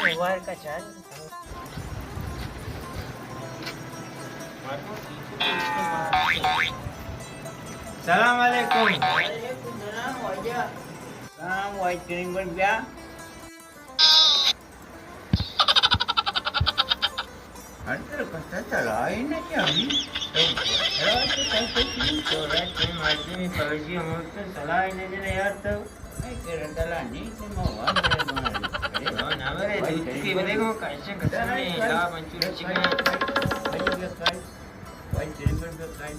Mobile का charge सलाम वालेकुम। काम वाइट क्रीम बन गया। अंदर पता चला ही नहीं क्या अभी तो रात में मर्जी में फर्जी हम तो सलाह ही नहीं यार तो नहीं तेरा दला नहीं से मोबाइल मेरे बनाए हाँ ना मेरे दूध की देखो कैसे कसम में ला मंचूरियन चिकन वाइट क्रीम बन गया।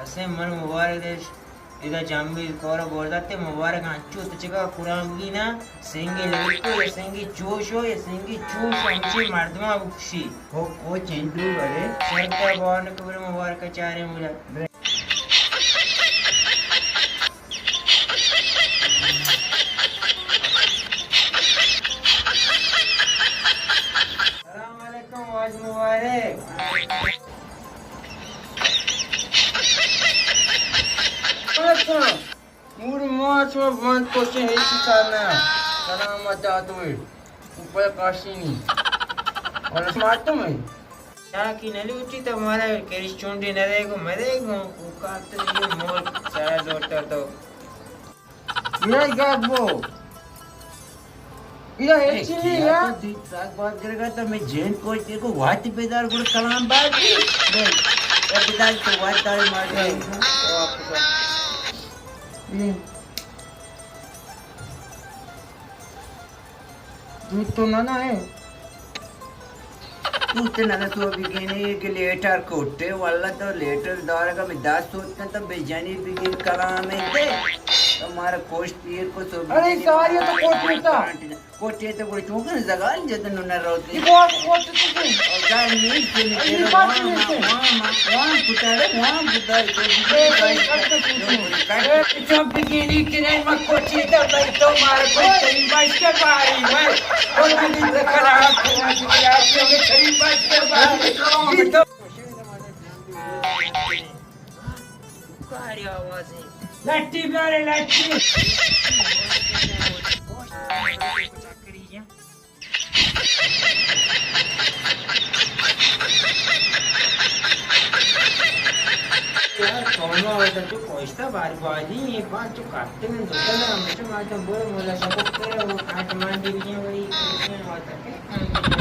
कसे मन मुबारक देश इधर जाम्बी कोरा बोल जाते मुबारक अंचू तचका कुरामगी ना सेंगे लड़को या सेंगे जोश हो या सेंगे चूश अंची मर्दमा उक्षी वो चेंडू बड़े सरकार बावन कबर मुबारक चारे मुला सलाम वालेकुम was Mubarak Muri mas man question esse sana. Sana mata tu. ऊपर काशी नहीं और स्मार्ट तो मैं यहाँ की नली उठी तो हमारा केरिश चुंडी न रहेगो मरेगो उका तो ये मोल सारा जोटा तो ये गैप वो इधर एक चीज नहीं है साग बात करेगा तो मैं जैन को तेरे को वाट बेदार गुड़ कलाम बात भी और बेदार तो वाट तारे मार गए दूध तो ना है तू तो ना तो अभी कहने कि लेटर कोटे वाला तो लेटर दौरा का मैं 10 सोचता तो बेजानी बिगिन कलाम है दे हमारा कोस्ट तीर को तो अरे सवाल ये तो कोट होता कोटे तो कोई चौकन जगह जतन न रहते ये कोट तो तुझे और गाय नहीं से ये बात नहीं है वहाँ कुटारे वहाँ कुटारे तो जब बिगिनी के नहीं मैं कोची तो भाई तो मार कोई तेरी बात के बारी मैं और मैं तो खराब किया आपने तेरी बात के बारी तो पुकारी आवाज है लट्टी प्यारे लट्टी यार कौन होता जो कोष्टा बार बाजी ये बात जो काटते में दूसरा ना हमेशा मारते बोले मोला सब करे वो काट मान दी वही होता है